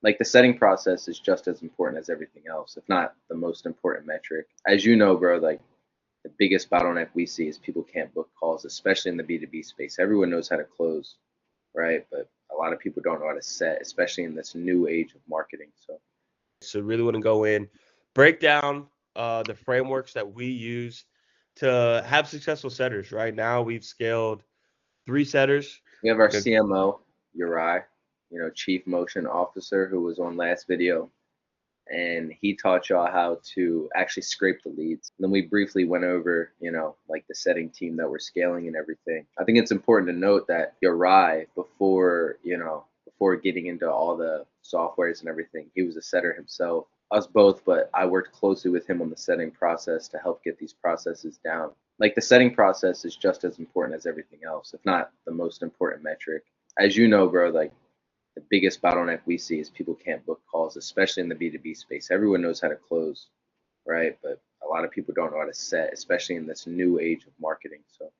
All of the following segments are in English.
Like the setting process is just as important as everything else, if not the most important metric. As you know, bro, like the biggest bottleneck we see is people can't book calls, especially in the B2B space. Everyone knows how to close, right? But a lot of people don't know how to set, especially in this new age of marketing. So really want to go in, break down the frameworks that we use to have successful setters. Right now, we've scaled 3 setters. We have our Good. CMO, Uri, Chief Motion Officer, who was on last video, and he taught y'all how to actually scrape the leads. And then we briefly went over, like the setting team that we're scaling and everything. I think it's important to note that Uri, before getting into all the softwares and everything, he was a setter himself. Us both, but I worked closely with him on the setting process to help get these processes down. Like the setting process is just as important as everything else, if not the most important metric. As you know, bro, like the biggest bottleneck we see is people can't book calls, especially in the B2B space. Everyone knows how to close, right? But a lot of people don't know how to set, especially in this new age of marketing. So,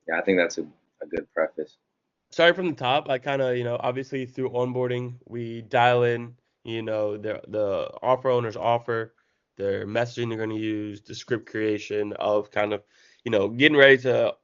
yeah, I think that's a good preface. Starting from the top, I kind of, obviously through onboarding, we dial in, the offer owner's offer, their messaging they're going to use, the script creation of kind of, getting ready to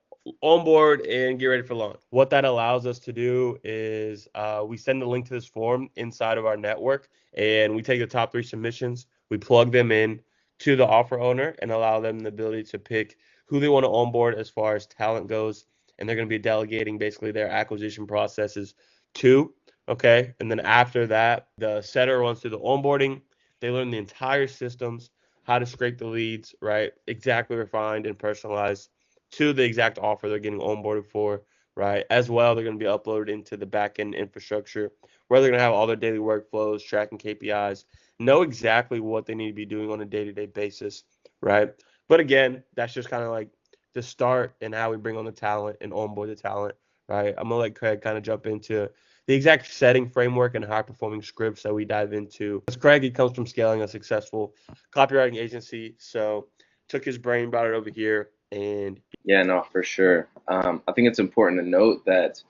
onboard and get ready for launch. What that allows us to do is we send the link to this form inside of our network, and we take the top 3 submissions, we plug them in to the offer owner and allow them the ability to pick who they want to onboard as far as talent goes, and they're going to be delegating basically their acquisition processes to. Okay. And then after that, the setter runs through the onboarding. They learn the entire systems, how to scrape the leads, right? Exactly refined and personalized to the exact offer they're getting onboarded for, right? As well, they're going to be uploaded into the backend infrastructure where they're going to have all their daily workflows, tracking KPIs, know exactly what they need to be doing on a day-to-day basis, right? But again, that's just kind of like the start and how we bring on the talent and onboard the talent, right? I'm gonna let Craig kind of jump into the exact setting framework and high performing scripts that we dive into. As Craig, he comes from scaling a successful copywriting agency, so took his brain, brought it over here, and Yeah, no, for sure. I think it's important to note that,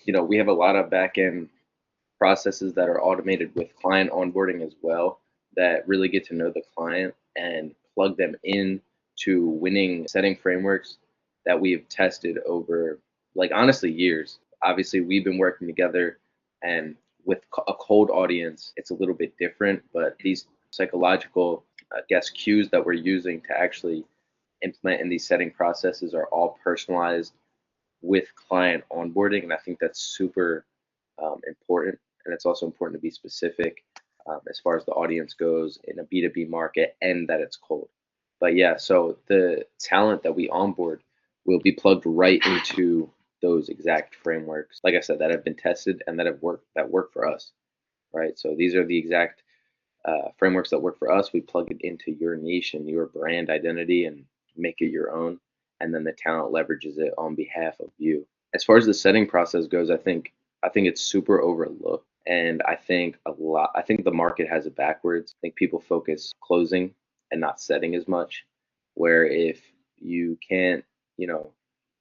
we have a lot of back end processes that are automated with client onboarding as well that really get to know the client and plug them in to winning setting frameworks that we have tested over, like, honestly, years. Obviously, we've been working together, and with a cold audience it's a little bit different, but these psychological guess cues that we're using to actually implement in these setting processes are all personalized with client onboarding, and I think that's super important. And it's also important to be specific as far as the audience goes in a B2B market and that it's cold. But yeah, so the talent that we onboard will be plugged right into those exact frameworks, like I said, that have been tested and that work for us, right? So these are the exact frameworks that work for us. We plug it into your niche and your brand identity and make it your own, and then the talent leverages it on behalf of you. As far as the setting process goes, I think it's super overlooked, and I think the market has it backwards. I think people focus closing and not setting as much. Where if you can't, you know,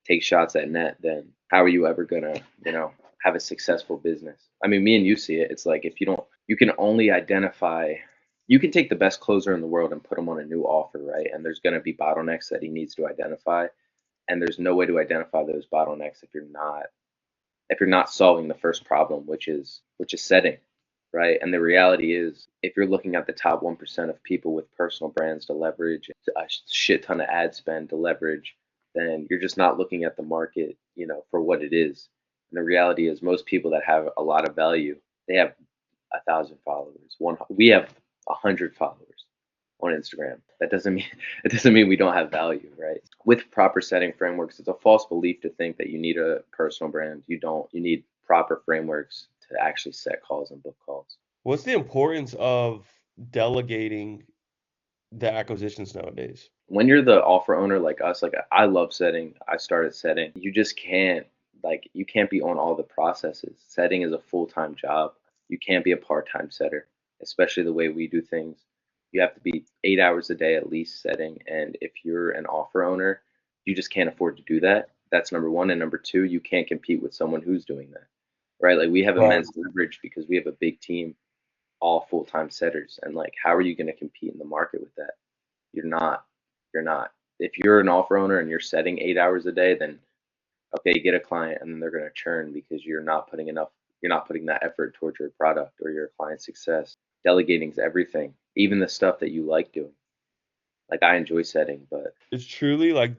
take shots at net, then how are you ever gonna, have a successful business? I mean, me and you see it. It's like if you don't, you can only identify. You can take the best closer in the world and put him on a new offer, right? And there's going to be bottlenecks that he needs to identify, and there's no way to identify those bottlenecks if you're not solving the first problem, which is setting, right? And the reality is, if you're looking at the top 1% of people with personal brands to leverage, a shit ton of ad spend to leverage, then you're just not looking at the market, for what it is. And the reality is, most people that have a lot of value, they have 1,000 followers. We have 100 followers on Instagram. That doesn't mean it doesn't mean we don't have value, right? With proper setting frameworks, it's a false belief to think that you need a personal brand. You don't. You need proper frameworks to actually set calls and book calls. what's the importance of delegating the acquisitions nowadays? When you're the offer owner like us, like I love setting. I started setting. You just can't, you can't be on all the processes. Setting is a full-time job. You can't be a part-time setter, especially the way we do things. You have to be 8 hours a day at least setting. And if you're an offer owner, you just can't afford to do that. That's number one. And number two, you can't compete with someone who's doing that. right? Like we have Right. immense leverage because we have a big team, all full-time setters. And like, how are you going to compete in the market with that? You're not. You're not. If you're an offer owner and you're setting 8 hours a day, then okay, get a client and then they're going to churn because you're not putting that effort towards your product or your client success. Delegating is everything, even the stuff that you like doing. Like I enjoy setting, but It's truly like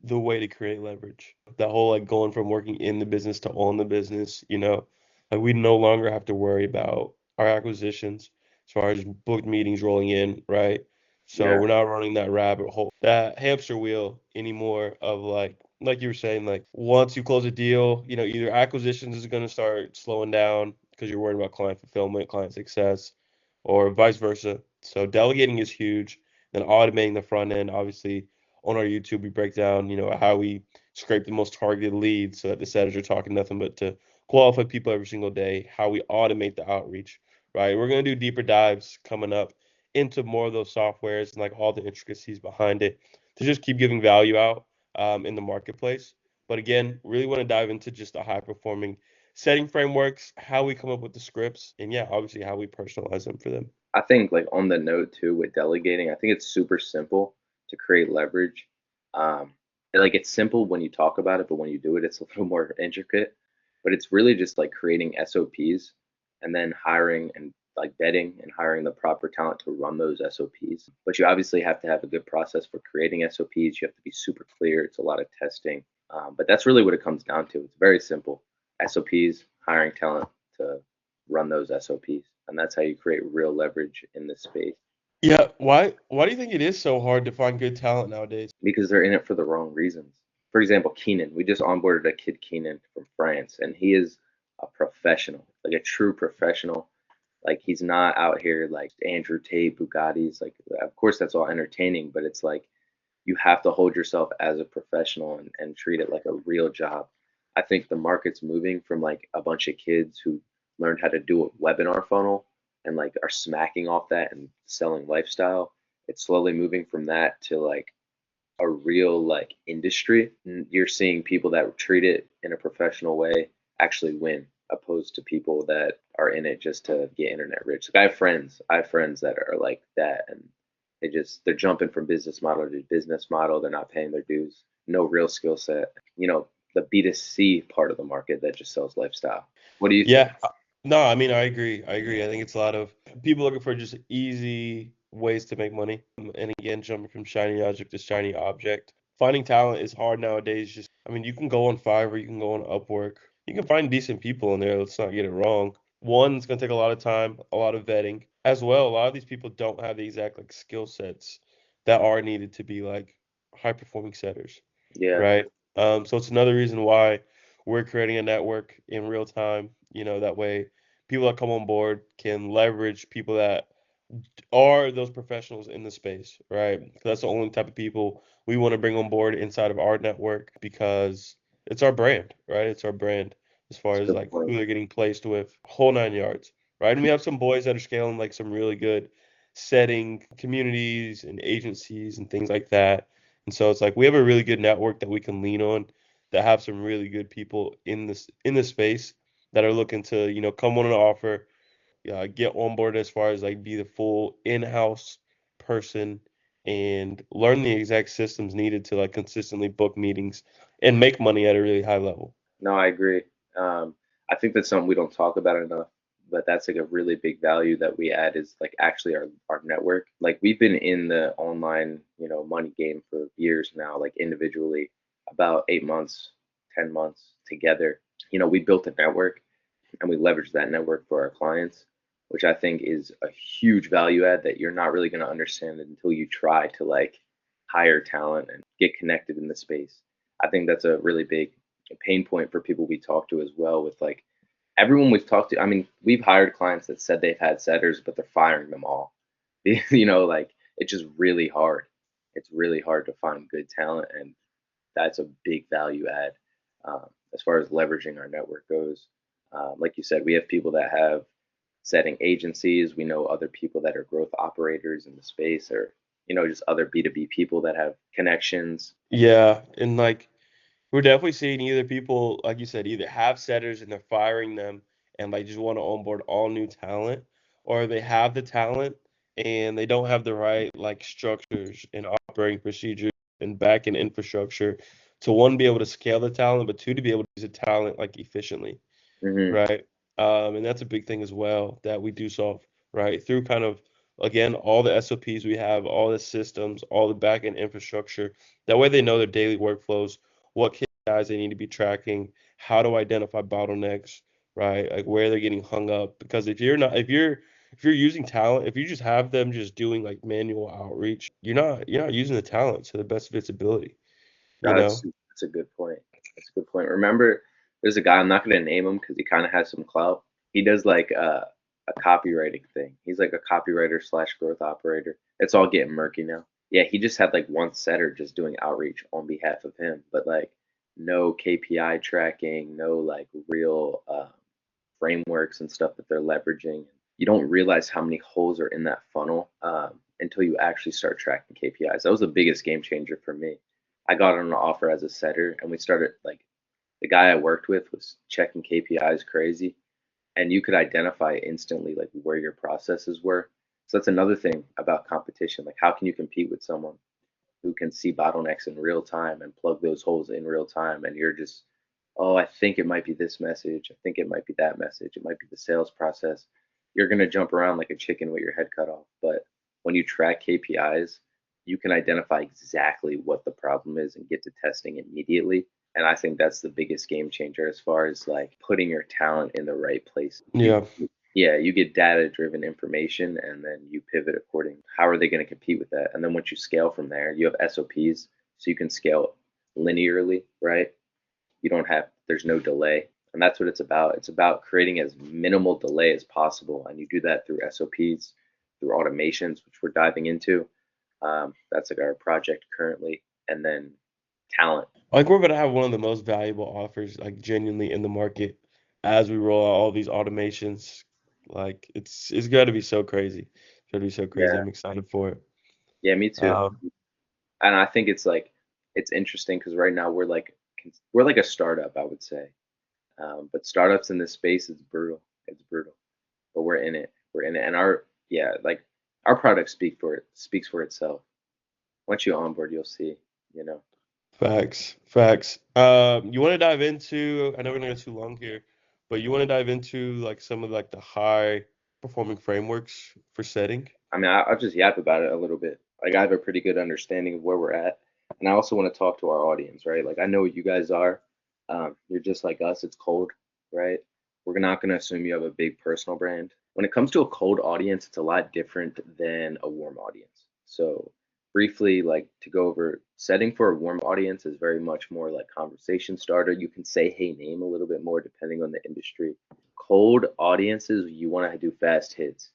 the way to create leverage. That whole like going from working in the business to on the business, like we no longer have to worry about our acquisitions as far as booked meetings rolling in, right? So yeah, we're not running that rabbit hole, that hamster wheel anymore of like you were saying, like once you close a deal, either acquisitions is going to start slowing down because you're worried about client fulfillment, client success, or vice versa. So delegating is huge. Then automating the front end, obviously on our YouTube, we break down, how we scrape the most targeted leads so that the setters are talking nothing but to qualify people every single day, how we automate the outreach, right? We're going to do deeper dives coming up into more of those softwares and like all the intricacies behind it to just keep giving value out in the marketplace. But again, really want to dive into just the high performing setting frameworks, how we come up with the scripts, and yeah, obviously how we personalize them for them. I think like on the note too with delegating, I think it's super simple to create leverage. And, like it's simple when you talk about it, but when you do it, it's a little more intricate. But it's really just like creating SOPs and then hiring and like vetting and hiring the proper talent to run those SOPs. But you obviously have to have a good process for creating SOPs. You have to be super clear. It's a lot of testing. But that's really what it comes down to. It's very simple. SOPs, hiring talent to run those SOPs. And that's how you create real leverage in this space Yeah, why do you think it is so hard to find good talent nowadays? because they're in it for the wrong reasons. For example, Keenan, we just onboarded a kid, Keenan, from France, and he is a professional, like a true professional. Like he's not out here like Andrew Tate, Bugattis. Like, of course, that's all entertaining, but it's like you have to hold yourself as a professional and treat it like a real job. I think the market's moving from like a bunch of kids who learned how to do a webinar funnel and like are smacking off that and selling lifestyle. It's slowly moving from that to like a real like industry. You're seeing people that treat it in a professional way actually win, opposed to people that are in it just to get internet rich. Like I have friends that are like that, and they're jumping from business model to business model. They're not paying their dues. No real skill set. The B2C part of the market that just sells lifestyle. What do you think? Yeah, no, I mean, I agree. I agree. I think it's a lot of people looking for just easy ways to make money. And again, jumping from shiny object to shiny object. Finding talent is hard nowadays. Just, I mean, you can go on Fiverr, you can go on Upwork. You can find decent people in there. Let's not get it wrong. One, it's going to take a lot of time, a lot of vetting. As well, a lot of these people don't have the exact like skill sets that are needed to be like high performing setters, Yeah. right? So it's another reason why we're creating a network in real time. That way people that come on board can leverage people that are those professionals in the space, right? 'Cause that's the only type of people we want to bring on board inside of our network because it's our brand, right? It's our brand as far That's a as good like who point. they're getting placed with, whole nine yards, right? And we have some boys that are scaling like some really good setting communities and agencies and things like that. And so it's like we have a really good network that we can lean on that have some really good people in this space that are looking to, come on an offer, get on board as far as like be the full in-house person and learn the exact systems needed to like consistently book meetings and make money at a really high level. No, I agree. I think that's something we don't talk about enough, but that's like a really big value that we add is like actually our network. Like we've been in the online, money game for years now, like individually, about 8 months, 10 months together. We built a network and we leverage that network for our clients, which I think is a huge value add that you're not really going to understand until you try to like hire talent and get connected in the space. I think that's a really big pain point for people we talk to as well with like everyone we've talked to. I mean, we've hired clients that said they've had setters, but they're firing them all. Like it's just really hard. It's really hard to find good talent, and that's a big value add as far as leveraging our network goes. Like you said, we have people that have setting agencies. We know other people that are growth operators in the space, or just other B2B people that have connections. Yeah, and like We're definitely seeing either people, like you said, either have setters and they're firing them and like just want to onboard all new talent, or they have the talent and they don't have the right like structures and operating procedures and back end infrastructure to one be able to scale the talent, but two to be able to use the talent like efficiently. Hmm. Right. And that's a big thing as well that we do solve, right? Through kind of, again, all the SOPs we have, all the systems, all the backend infrastructure. That way they know their daily workflows, what KPIs they need to be tracking, how to identify bottlenecks, right? Like where they're getting hung up. Because if you're using talent, if you just have them just doing like manual outreach, you're not using the talent to the best of its ability, you know? That's a good point. That's a good point. Remember, there's a guy, I'm not going to name him because he kind of has some clout. He does like a copywriting thing. He's like a copywriter slash growth operator. It's all getting murky now. Yeah, he just had like one setter just doing outreach on behalf of him, but like no KPI tracking, no like real frameworks and stuff that they're leveraging. You don't realize how many holes are in that funnel until you actually start tracking KPIs. That was the biggest game changer for me. I got on an offer as a setter, and we started like the guy I worked with was checking KPIs crazy, and you could identify instantly like where your processes were. So that's another thing about competition. Like, how can you compete with someone who can see bottlenecks in real time and plug those holes in real time, and you're just, oh, I think it might be this message, I think it might be that message, it might be the sales process. You're going to jump around like a chicken with your head cut off. But when you track KPIs, you can identify exactly what the problem is and get to testing immediately. And I think that's the biggest game changer as far as like putting your talent in the right place. Yeah. Yeah, you get data driven information and then you pivot according. How are they going to compete with that? And then once you scale from there, you have SOPs so you can scale linearly, right? You don't have, there's no delay. And that's what it's about. It's about creating as minimal delay as possible. And you do that through SOPs, through automations, which we're diving into. That's like our project currently. And then talent. Like we're gonna have one of the most valuable offers, like genuinely in the market as we roll out all these automations. Like it's gotta be so crazy. It's gotta be so crazy. Yeah. I'm excited for it. Yeah, me too. Um, And I think it's like, it's interesting because right now we're like a startup, I would say. But startups in this space is brutal. It's brutal. But we're in it. We're in it. And like our product speaks for itself. Once you onboard, you'll see, you know. Facts, facts. You want to dive into? I know we're gonna go too long here, but you want to dive into like some of like the high performing frameworks for setting. I mean, I'll just yap about it a little bit. Like I have a pretty good understanding of where we're at, and I also want to talk to our audience, right? Like I know what you guys are. You're just like us. It's cold, right? We're not going to assume you have a big personal brand. When it comes to a cold audience, it's a lot different than a warm audience. So briefly, like to go over setting for a warm audience is very much more like conversation starter. You can say hey name a little bit more depending on the industry. Cold audiences, you want to do fast hits,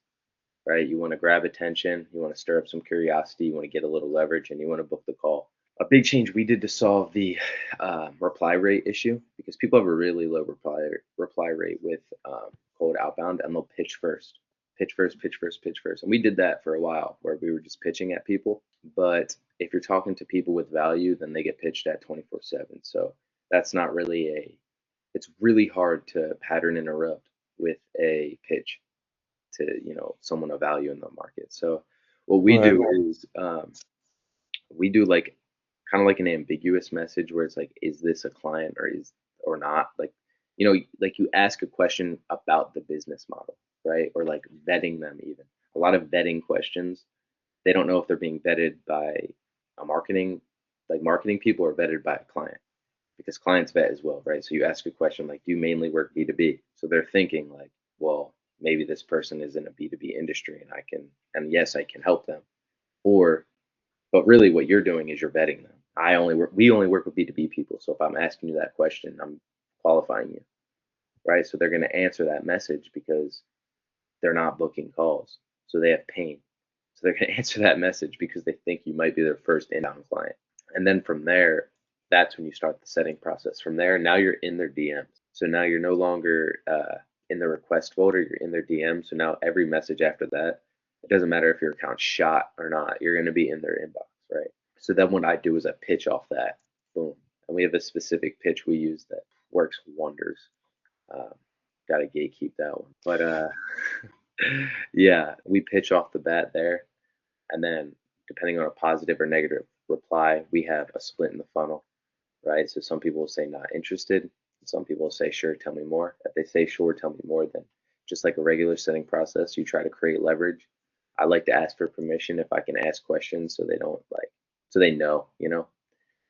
right? You want to grab attention, you want to stir up some curiosity, you want to get a little leverage, and you want to book the call. A big change we did to solve the reply rate issue because people have a really low reply rate with cold outbound, and they'll pitch first, pitch first, pitch first, pitch first, and we did that for a while where we were just pitching at people. But if you're talking to people with value, then they get pitched at 24/7. So that's not really a. It's really hard to pattern interrupt with a pitch to someone of value in the market. So what we Right. do is we do like kind of like an ambiguous message where it's like, is this a client or not? Like like you ask a question about the business model, right? Or like vetting them even. A lot of vetting questions. They don't know if they're being vetted by a marketing people or vetted by a client because clients vet as well, right? So you ask a question like, do you mainly work B2B? So they're thinking like, well, maybe this person is in a B2B industry and yes, I can help them. Or, but really what you're doing is you're vetting them. We only work with B2B people. So if I'm asking you that question, I'm qualifying you, right? So they're going to answer that message because they're not booking calls. So they have pain. So they're going to answer that message because they think you might be their first inbound client. And then from there, that's when you start the setting process. From there, now you're in their DMs. So now you're no longer in the request folder, you're in their DM. So now every message after that, it doesn't matter if your account's shot or not, you're going to be in their inbox, right? So then what I do is I pitch off that, boom. and we have a specific pitch we use that works wonders. Um, Got to gatekeep that one, but yeah, we pitch off the bat there, and then depending on a positive or negative reply, we have a split in the funnel, right? So some people will say not interested. Some people will say sure, tell me more. If they say sure, tell me more, then just like a regular setting process, you try to create leverage. I like to ask for permission if I can ask questions so they don't like so they know, you know.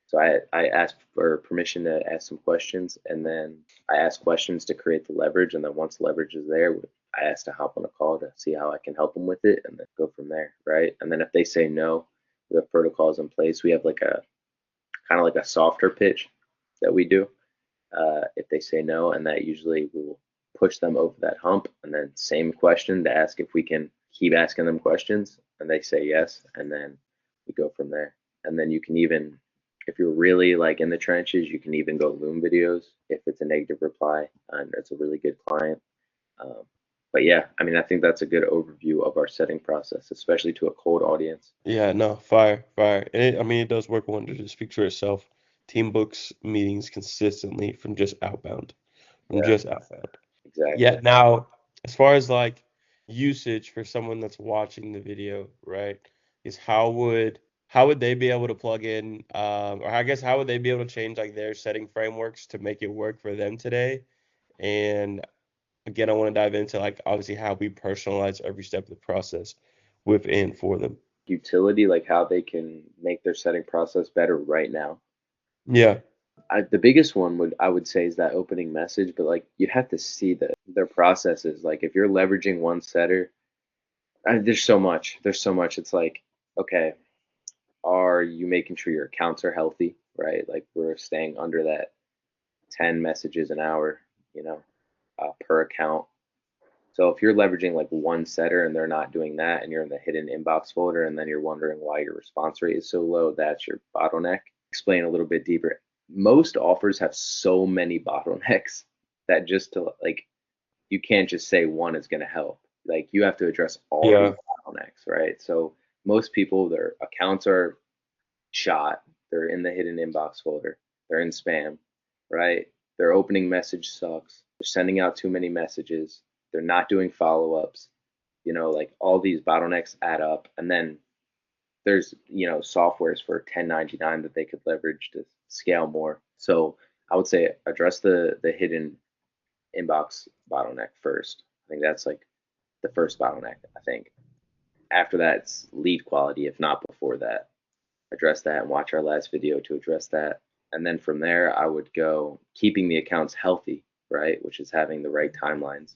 So I asked for permission to ask some questions, and then I ask questions to create the leverage. And then once leverage is there, I ask to hop on a call to see how I can help them with it, and then go from there, right? And then if they say no, we have protocols in place. We have like a kind of like a softer pitch that we do if they say no, and that usually will push them over that hump. And then same question to ask if we can keep asking them questions, and they say yes, and then we go from there. And then you can even, if you're really like in the trenches, you can even go Loom videos if it's a negative reply and it's a really good client. Um, but yeah, I mean, I think that's a good overview of our setting process, especially to a cold audience. Yeah, no, fire, fire. And I mean, it does work wonders. It speaks for itself. Team books meetings consistently from just outbound, from Yeah, just outbound. exactly. Yeah, now, as far as like usage for someone that's watching the video, right, is how would they be able to plug in, or I guess how would they be able to change like their setting frameworks to make it work for them today? And again, I want to dive into like obviously how we personalize every step of the process with and for them. Utility, like how they can make their setting process better right now. Yeah, The biggest one would I would say is that opening message, but like you have to see their processes. Like if you're leveraging one setter, there's so much. There's so much. It's like, okay, are you making sure your accounts are healthy, right? Like we're staying under that 10 messages an hour, you know, per account. So if you're leveraging like one setter and they're not doing that, and you're in the hidden inbox folder, and then you're wondering why your response rate is so low, that's your bottleneck. Explain a little bit deeper. Most offers have so many bottlenecks that just to like you can't just say one is going to help. Like you have to address all these yeah, bottlenecks, right? So most people, their accounts are shot, they're in the hidden inbox folder, they're in spam, right? Their opening message sucks. They're sending out too many messages. They're not doing follow-ups. You know, like all these bottlenecks add up, and then there's softwares for 1099 that they could leverage to scale more. So I would say address the hidden inbox bottleneck first. I think that's like the first bottleneck. I think after that it's lead quality, if not before that. Address that and watch our last video to address that. And then from there, I would go keeping the accounts healthy, right? Which is having the right timelines,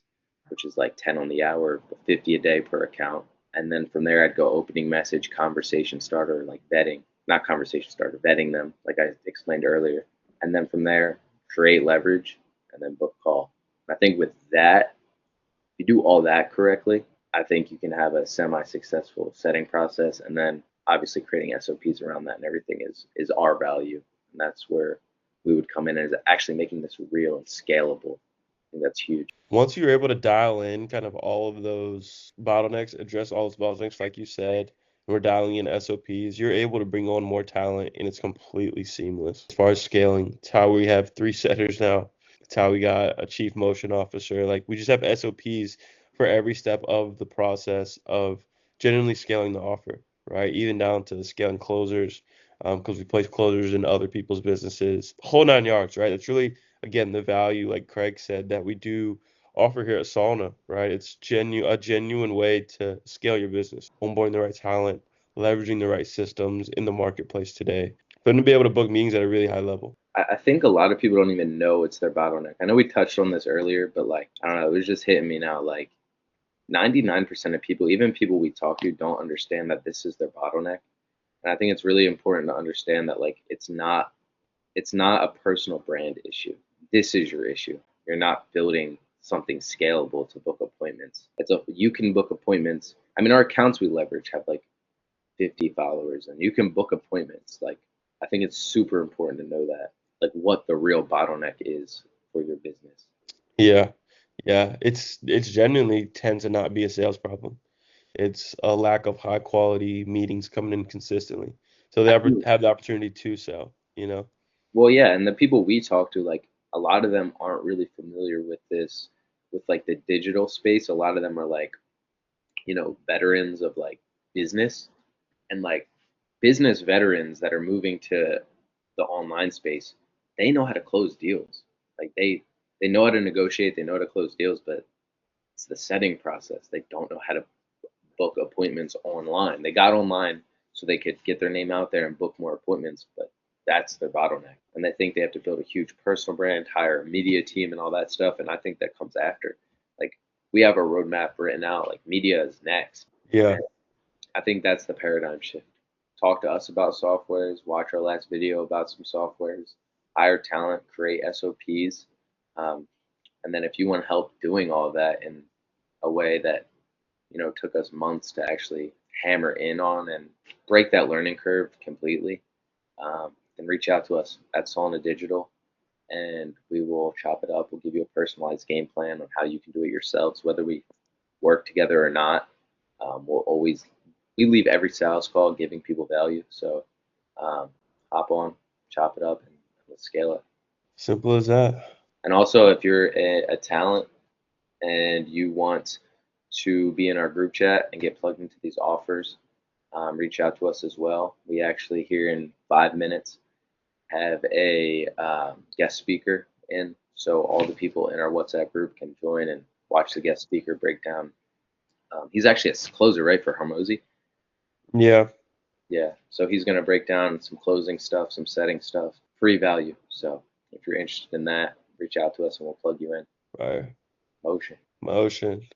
which is like 10 on the hour, 50 a day per account. And then from there, I'd go opening message, conversation starter, like vetting, not conversation starter, vetting them, like I explained earlier. And then from there, create leverage and then book call. I think with that, if you do all that correctly, I think you can have a semi-successful setting process, and then obviously creating SOPs around that and everything is our value, and that's where we would come in as actually making this real and scalable. I think that's huge. once you're able to dial in kind of all of those bottlenecks, address all those bottlenecks, like you said, we're dialing in SOPs, you're able to bring on more talent and it's completely seamless. As far as scaling, it's how we have 3 setters now. It's how we got a chief motion officer. Like we just have SOPs for every step of the process of genuinely scaling the offer, right? Even down to scaling closers, because we place closers in other people's businesses, whole 9 yards, right? It's really, again, the value, like Craig said, that we do offer here at Saulna, right? It's a genuine way to scale your business, onboarding the right talent, leveraging the right systems in the marketplace today, for them to be able to book meetings at a really high level. I think a lot of people don't even know it's their bottleneck. I know we touched on this earlier, but like I don't know, it was just hitting me now. Like 99% of people, even people we talk to, don't understand that this is their bottleneck. And I think it's really important to understand that like it's not a personal brand issue. This is your issue. You're not building something scalable to book appointments. You can book appointments. I mean, our accounts we leverage have like 50 followers, and you can book appointments. Like, I think it's super important to know that, like, what the real bottleneck is for your business. Yeah, yeah, it's genuinely tends to not be a sales problem. It's a lack of high quality meetings coming in consistently, so they I ever think have the opportunity to sell. Well, yeah, and the people we talk to, like a lot of them aren't really familiar with this, with like the digital space. A lot of them are like, veterans of like business and like business veterans that are moving to the online space. They know how to close deals. Like they know how to negotiate, they know how to close deals, but it's the setting process. They don't know how to book appointments online. They got online so they could get their name out there and book more appointments, but that's their bottleneck. And they think they have to build a huge personal brand, hire a media team, and all that stuff. And I think that comes after. Like we have a roadmap written out. Like media is next. Yeah. And I think that's the paradigm shift. Talk to us about softwares. Watch our last video about some softwares. Hire talent. Create SOPs. Um, and then if you want help doing all of that in a way that took us months to actually hammer in on and break that learning curve completely, then reach out to us at SaulnaDigital and we will chop it up. We'll give you a personalized game plan on how you can do it yourselves, whether we work together or not. We'll always we leave every sales call giving people value. So um, hop on, chop it up, and let's scale it. Simple as that. And also, if you're a talent and you want to be in our group chat and get plugged into these offers, reach out to us as well. We actually, here in 5 minutes, have a guest speaker in. So all the people in our WhatsApp group can join and watch the guest speaker break down. He's actually a closer, right, for Harmozy? Yeah. Yeah. So he's going to break down some closing stuff, some setting stuff, free value. So if you're interested in that, reach out to us and we'll plug you in. Right. Motion. Motion.